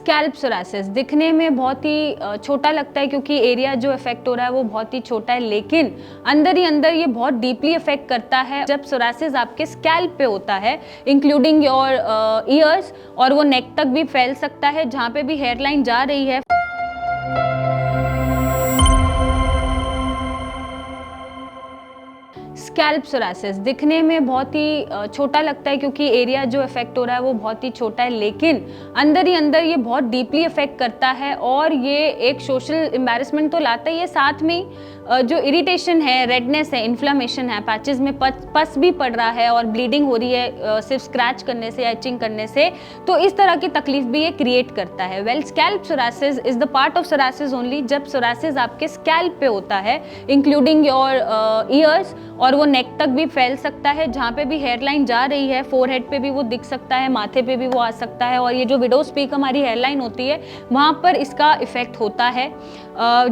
Scalp psoriasis दिखने में बहुत ही छोटा लगता है क्योंकि एरिया जो इफेक्ट हो रहा है वो बहुत ही छोटा है, लेकिन अंदर ही अंदर ये बहुत डीपली इफेक्ट करता है। जब सोरासिस आपके स्कैल्प पे होता है इंक्लूडिंग योर ईयर्स, और वो नेक तक भी फैल सकता है जहाँ पे भी हेयरलाइन जा रही है। स्कैल्प सोरासिस दिखने में बहुत ही छोटा लगता है क्योंकि एरिया जो इफेक्ट हो रहा है वो बहुत ही छोटा है, लेकिन अंदर ही अंदर ये बहुत डीपली इफेक्ट करता है और ये एक सोशल एम्बैरेसमेंट तो लाता ही है, साथ में जो इरिटेशन है, रेडनेस है, इन्फ्लेमेशन है, पैचेस में पस भी पड़ रहा है और ब्लीडिंग हो रही है सिर्फ स्क्रैच करने से या इचिंग करने से, तो इस तरह की तकलीफ भी ये क्रिएट करता है। Well, scalp psoriasis is the part of psoriasis only जब सोरासिस आपके स्कैल्प पे होता है इंक्लूडिंग योर ईयर्स, और वो नेक तक भी फैल सकता है जहाँ पे भी हेयरलाइन जा रही है। फोरहेड पे भी वो दिख सकता है, माथे पे भी वो आ सकता है, और ये जो विडोज पीक हमारी हेयरलाइन होती है वहाँ पर इसका इफेक्ट होता है।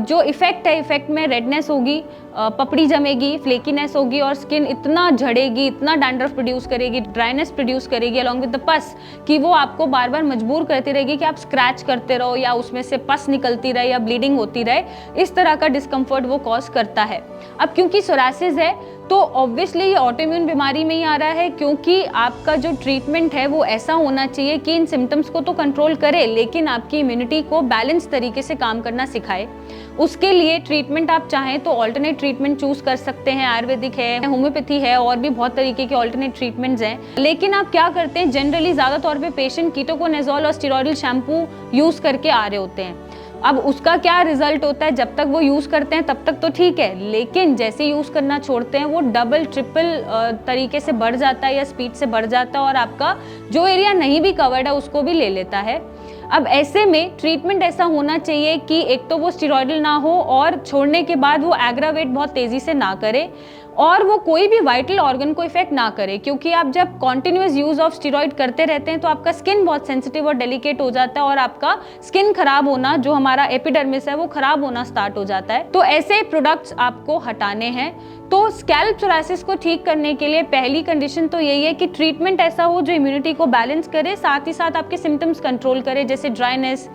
जो इफेक्ट है, इफेक्ट में रेडनेस होगी, पपड़ी जमेगी, फ्लेकीनेस होगी और स्किन इतना झड़ेगी, इतना डैंड्रफ प्रोड्यूस करेगी, ड्राइनेस प्रोड्यूस करेगी अलॉन्ग विद द पस कि वो आपको बार बार मजबूर करती रहेगी कि आप स्क्रैच करते रहो या उसमें से पस निकलती रहे या ब्लीडिंग होती रहे। इस तरह का डिस्कम्फर्ट वो कॉज करता है। अब क्योंकि सोरासिस है तो ऑब्वियसली ये ऑटोइम्यून बीमारी में ही आ रहा है, क्योंकि आपका जो ट्रीटमेंट है वो ऐसा होना चाहिए कि इन सिम्टम्स को तो कंट्रोल करे लेकिन आपकी इम्यूनिटी को बैलेंस तरीके से काम करना सिखाए। उसके लिए ट्रीटमेंट आप चाहें तो ऑल्टरनेट ट्रीटमेंट चूज कर सकते हैं, आयुर्वेदिक है, होम्योपैथी है, और भी बहुत तरीके के ऑल्टरनेट ट्रीटमेंट्स हैं। लेकिन आप क्या करते हैं, जनरली ज़्यादा तौर पे पेशेंट कीटोकोनाजोल और स्टेरॉयडल शैम्पू यूज़ करके आ रहे होते हैं। अब उसका क्या रिजल्ट होता है, जब तक वो यूज़ करते हैं तब तक तो ठीक है, लेकिन जैसे यूज़ करना छोड़ते हैं वो डबल ट्रिपल तरीके से बढ़ जाता है या स्पीड से बढ़ जाता है और आपका जो एरिया नहीं भी कवर्ड है उसको भी ले लेता है। अब ऐसे में ट्रीटमेंट ऐसा होना चाहिए कि एक तो वो स्टेरॉयडल ना हो और छोड़ने के बाद वो एग्रावेट बहुत तेज़ी से ना करे और वो कोई भी वाइटल ऑर्गन को इफेक्ट ना करे, क्योंकि आप जब कॉन्टिन्यूस यूज ऑफ स्टेरॉइड करते रहते हैं तो आपका स्किन बहुत सेंसिटिव और डेलिकेट हो जाता है और आपका स्किन खराब होना, जो हमारा एपिडर्मिस है वो खराब होना स्टार्ट हो जाता है। तो ऐसे प्रोडक्ट्स आपको हटाने हैं। तो स्कैल्प सोरासिस को ठीक करने के लिए पहली कंडीशन तो यही है कि ट्रीटमेंट ऐसा हो जो इम्यूनिटी को बैलेंस करे, साथ ही साथ आपके सिम्टम्स कंट्रोल करे, जैसे ड्राइनेस,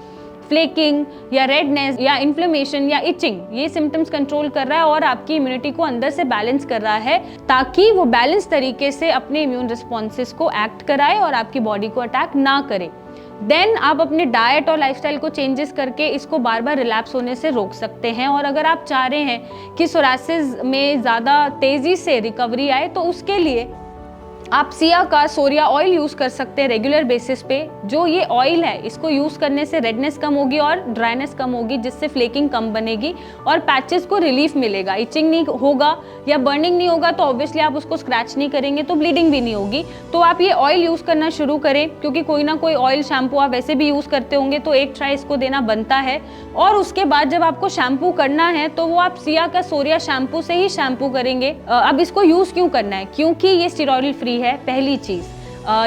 फ्लेकिंग या रेडनेस या इन्फ्लेमेशन या इचिंग। ये सिम्टम्स कंट्रोल कर रहा है और आपकी इम्यूनिटी को अंदर से बैलेंस कर रहा है ताकि वो बैलेंस तरीके से अपने इम्यून रिस्पॉन्सेस को एक्ट कराए और आपकी बॉडी को अटैक ना करे। देन आप अपने डाइट और लाइफस्टाइल को चेंजेस करके इसको बार बार रिलैप्स होने से रोक सकते हैं। और अगर आप चाह रहे हैं कि सोरासिस में ज़्यादा तेज़ी से रिकवरी आए तो उसके लिए आप सिया का सोरिया ऑयल यूज़ कर सकते हैं रेगुलर बेसिस पे। जो ये ऑयल है इसको यूज़ करने से रेडनेस कम होगी और ड्राइनेस कम होगी, जिससे फ्लेकिंग कम बनेगी और पैचेस को रिलीफ मिलेगा। इचिंग नहीं होगा या बर्निंग नहीं होगा तो ऑब्वियसली आप उसको स्क्रैच नहीं करेंगे तो ब्लीडिंग भी नहीं होगी। तो आप ये ऑयल यूज़ करना शुरू करें, क्योंकि कोई ना कोई ऑयल शैम्पू आप वैसे भी यूज़ करते होंगे तो एक ट्राई इसको देना बनता है। और उसके बाद जब आपको शैम्पू करना है तो वो आप सिया का सोरिया शैम्पू से ही शैम्पू करेंगे। अब इसको यूज़ क्यों करना है, क्योंकि ये स्टेरॉयडल फ्री है। पहली चीज,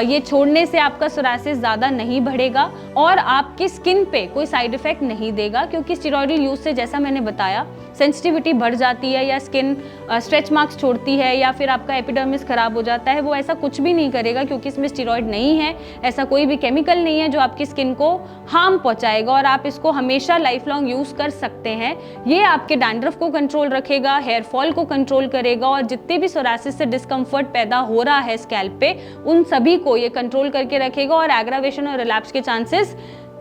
ये छोड़ने से आपका सोरासिस ज़्यादा नहीं बढ़ेगा और आपकी स्किन पे कोई साइड इफेक्ट नहीं देगा, क्योंकि स्टेरॉयडल यूज से जैसा मैंने बताया सेंसिटिविटी बढ़ जाती है या स्किन स्ट्रेच मार्क्स छोड़ती है या फिर आपका एपिडर्मिस खराब हो जाता है। वो ऐसा कुछ भी नहीं करेगा क्योंकि इसमें स्टेरॉयड नहीं है, ऐसा कोई भी केमिकल नहीं है जो आपकी स्किन को हार्म पहुंचाएगा और आप इसको हमेशा लाइफ लॉन्ग यूज़ कर सकते हैं। ये आपके डैंड्रफ को कंट्रोल रखेगा, हेयर फॉल को कंट्रोल करेगा और जितने भी सोरासिस से डिस्कम्फर्ट पैदा हो रहा है स्कैल्प पे उन सभी को ये कंट्रोल करके रखेगा और एग्रावेशन और रिलैप्स के चांसेस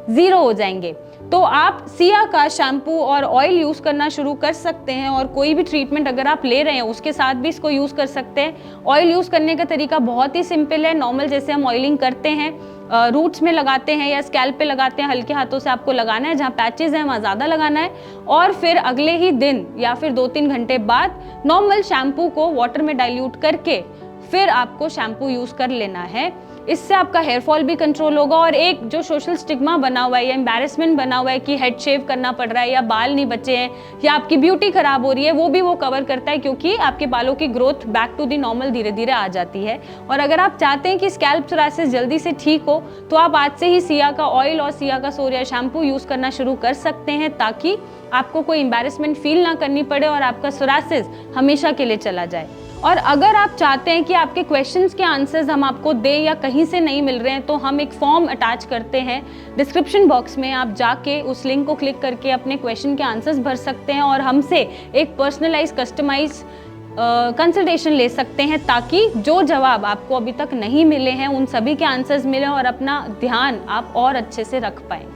ज़ीरो हो जाएंगे। तो आप सिया का शैम्पू और ऑयल यूज़ करना शुरू कर सकते हैं और कोई भी ट्रीटमेंट अगर आप ले रहे हैं उसके साथ भी इसको यूज़ कर सकते हैं। ऑयल यूज़ करने का तरीका बहुत ही सिंपल है, नॉर्मल जैसे हम ऑयलिंग करते हैं, रूट्स में लगाते हैं या स्कैल्प पे लगाते हैं, हल्के हाथों से आपको लगाना है, जहाँ पैचेस हैं वहाँ ज़्यादा लगाना है और फिर अगले ही दिन या फिर 2-3 घंटे बाद नॉर्मल शैम्पू को वाटर में डाइल्यूट करके फिर आपको शैम्पू यूज़ कर लेना है। इससे आपका हेयर फॉल भी कंट्रोल होगा और एक जो सोशल स्टिग्मा बना हुआ है या एम्बैरेसमेंट बना हुआ है कि हेड शेव करना पड़ रहा है या बाल नहीं बचे हैं या आपकी ब्यूटी खराब हो रही है, वो भी वो कवर करता है, क्योंकि आपके बालों की growth back to the normal धीरे धीरे आ जाती है। और अगर आप चाहते हैं कि स्कैल्प सोरासिस जल्दी से ठीक हो तो आप आज से ही सिया का ऑयल और सिया का सोरिया शैम्पू यूज़ करना शुरू कर सकते हैं ताकि आपको कोई एम्बैरेसमेंट फील ना करनी पड़े और आपका सोरासिस हमेशा के लिए चला जाए। और अगर आप चाहते हैं कि आपके क्वेश्चंस के आंसर्स हम आपको दें या कहीं से नहीं मिल रहे हैं, तो हम एक फॉर्म अटैच करते हैं डिस्क्रिप्शन बॉक्स में। आप जाके उस लिंक को क्लिक करके अपने क्वेश्चन के आंसर्स भर सकते हैं और हमसे एक पर्सनलाइज कस्टमाइज कंसल्टेशन ले सकते हैं, ताकि जो जवाब आपको अभी तक नहीं मिले हैं उन सभी के आंसर्स मिले और अपना ध्यान आप और अच्छे से रख पाएँ।